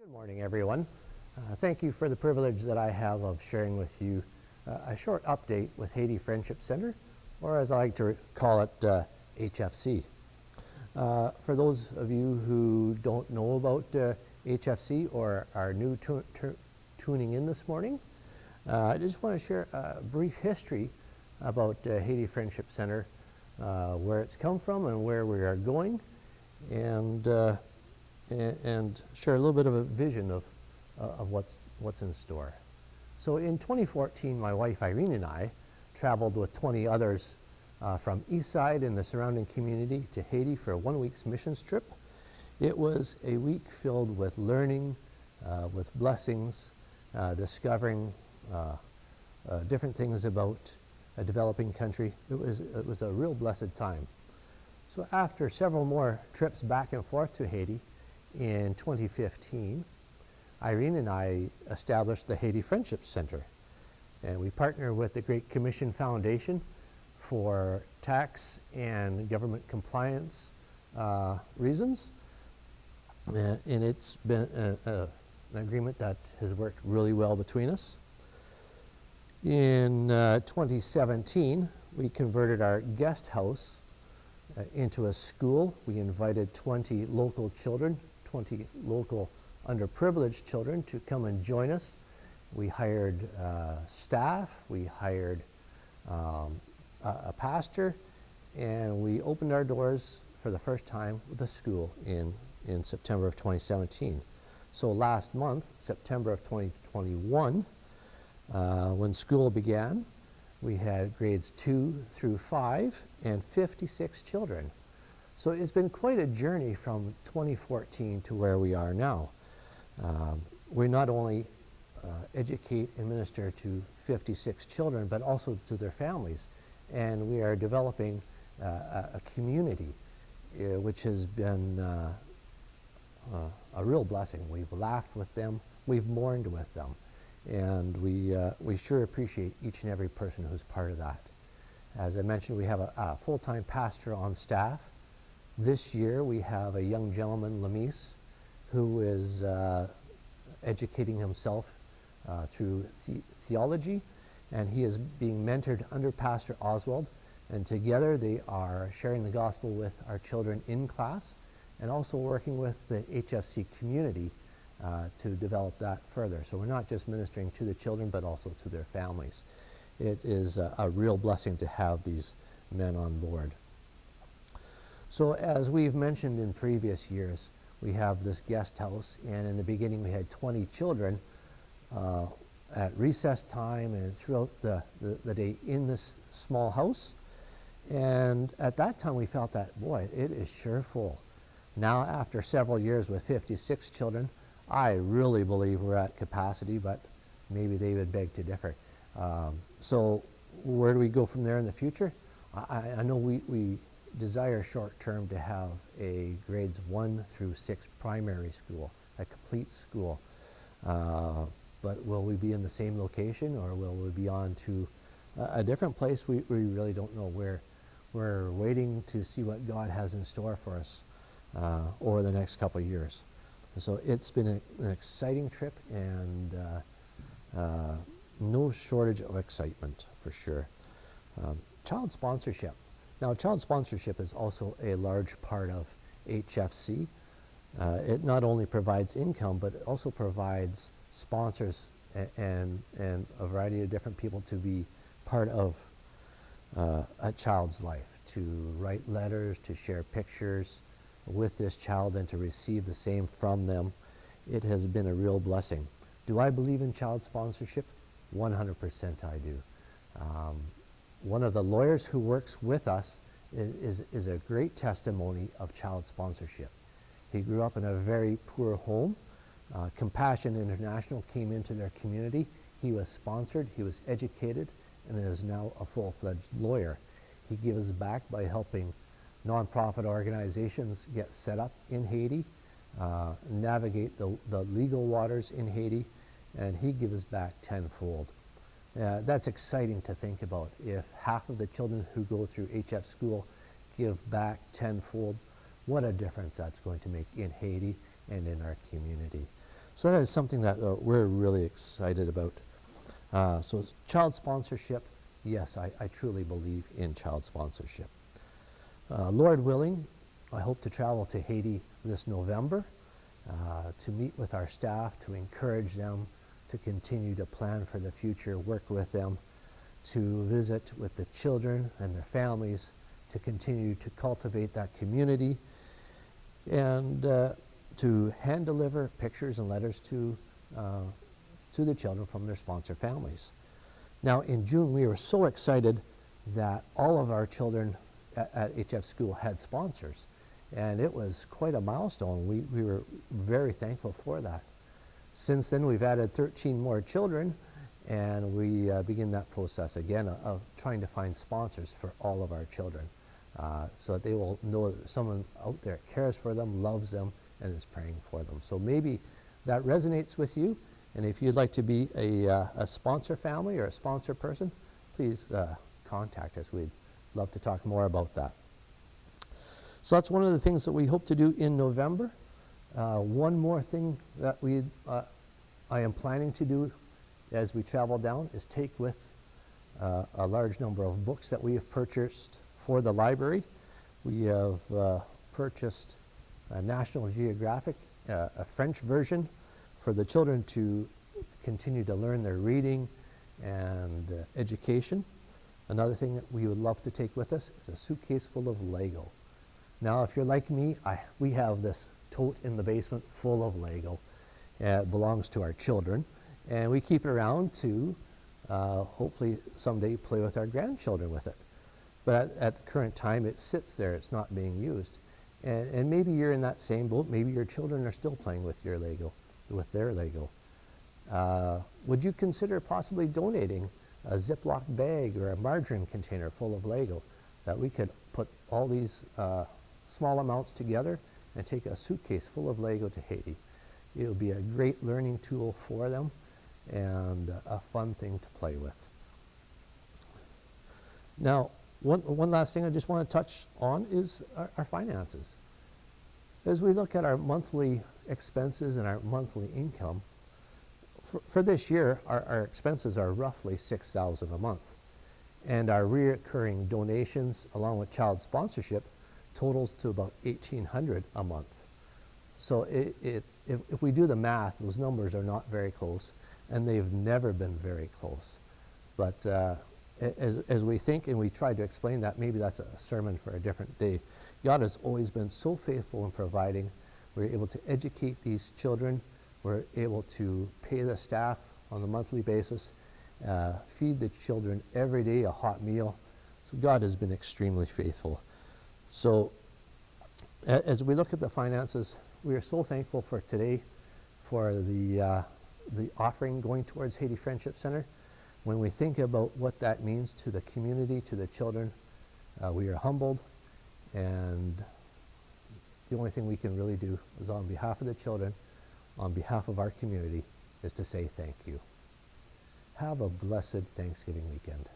Good morning, everyone. Thank you for the privilege that I have of sharing with you a short update with Haiti Friendship Center, or as I like to call it, HFC. For those of you who don't know about HFC or are new tuning in this morning, I just want to share a brief history about Haiti Friendship Center, where it's come from and where we are going, and share a little bit of a vision of what's in store. So in 2014, my wife Irene and I traveled with 20 others from Eastside and the surrounding community to Haiti for a 1 week's missions trip. It was a week filled with learning, with blessings, discovering different things about a developing country. It was a real blessed time. So after several more trips back and forth to Haiti, in 2015, Irene and I established the Haiti Friendship Center, and we partner with the Great Commission Foundation for tax and government compliance reasons, and it's been an agreement that has worked really well between us. In 2017, we converted our guest house into a school. We invited 20 local children, 20 local underprivileged children to come and join us. We hired staff, we hired a pastor, and we opened our doors for the first time with a school in September of 2017. So last month, September of 2021, when school began, we had grades 2 through 5 and 56 children. So it's been quite a journey from 2014 to where we are now. We not only educate and minister to 56 children, but also to their families. And we are developing a community, which has been a real blessing. We've laughed with them, we've mourned with them, and we sure appreciate each and every person who's part of that. As I mentioned, we have a full-time pastor on staff. This year we have a young gentleman, Lamise, who is educating himself through theology, and he is being mentored under Pastor Oswald, and together they are sharing the gospel with our children in class and also working with the HFC community to develop that further. So we're not just ministering to the children but also to their families. It is a real blessing to have these men on board. So as we've mentioned in previous years, we have this guest house, and in the beginning we had 20 children at recess time and throughout the day in this small house. And at that time we felt that, boy, it is sure full. Now after several years with 56 children, I really believe we're at capacity, but maybe they would beg to differ. So where do we go from there in the future? I know we desire short term to have a grades 1 through 6 primary school, a complete school. But will we be in the same location, or will we be on to a different place? We really don't know. We're waiting to see what God has in store for us over the next couple of years. So it's been an exciting trip, and no shortage of excitement for sure. Child sponsorship. Now, child sponsorship is also a large part of HFC. It not only provides income, but it also provides sponsors and a variety of different people to be part of a child's life, to write letters, to share pictures with this child, and to receive the same from them. It has been a real blessing. Do I believe in child sponsorship? 100% I do. One of the lawyers who works with us is a great testimony of child sponsorship. He grew up in a very poor home. Compassion International came into their community. He was sponsored, he was educated, and is now a full-fledged lawyer. He gives back by helping nonprofit organizations get set up in Haiti, navigate the legal waters in Haiti, and he gives back tenfold. That's exciting to think about. If half of the children who go through HF school give back tenfold, what a difference that's going to make in Haiti and in our community. So that is something that we're really excited about. So child sponsorship, yes, I truly believe in child sponsorship. Lord willing, I hope to travel to Haiti this November to meet with our staff, to encourage them to continue to plan for the future, work with them, to visit with the children and their families, to continue to cultivate that community, and to hand deliver pictures and letters to the children from their sponsor families. Now in June we were so excited that all of our children at HF school had sponsors, and it was quite a milestone. We were very thankful for that. Since then we've added 13 more children, and we begin that process again of trying to find sponsors for all of our children, so that they will know that someone out there cares for them, loves them, and is praying for them. So maybe that resonates with you, and if you'd like to be a sponsor family or a sponsor person, please contact us. We'd love to talk more about that. So that's one of the things that we hope to do in November. One more thing that I am planning to do as we travel down is take with a large number of books that we have purchased for the library. We have purchased National Geographic, a French version for the children to continue to learn their reading and education. Another thing that we would love to take with us is a suitcase full of Lego. Now if you're like me, we have this tote in the basement full of Lego. It belongs to our children, and we keep it around to hopefully someday play with our grandchildren with it. But at the current time it sits there, it's not being used. And maybe you're in that same boat. Maybe your children are still playing with your Lego, with their Lego. Would you consider possibly donating a Ziploc bag or a margarine container full of Lego, that we could put all these small amounts together and take a suitcase full of Lego to Haiti? It would be a great learning tool for them and a fun thing to play with. Now, one last thing I just want to touch on is our finances. As we look at our monthly expenses and our monthly income, for this year, our expenses are roughly $6,000 a month, and our recurring donations along with child sponsorship totals to about $1,800 a month. So if we do the math, those numbers are not very close, and they've never been very close. But as we think and we try to explain that, maybe that's a sermon for a different day. God has always been so faithful in providing. We're able to educate these children. We're able to pay the staff on a monthly basis, feed the children every day a hot meal. So God has been extremely faithful. So as we look at the finances, we are so thankful for today, for the offering going towards Haiti Friendship Center. When we think about what that means to the community, to the children, we are humbled, and the only thing we can really do is on behalf of the children, on behalf of our community, is to say thank you. Have a blessed Thanksgiving weekend.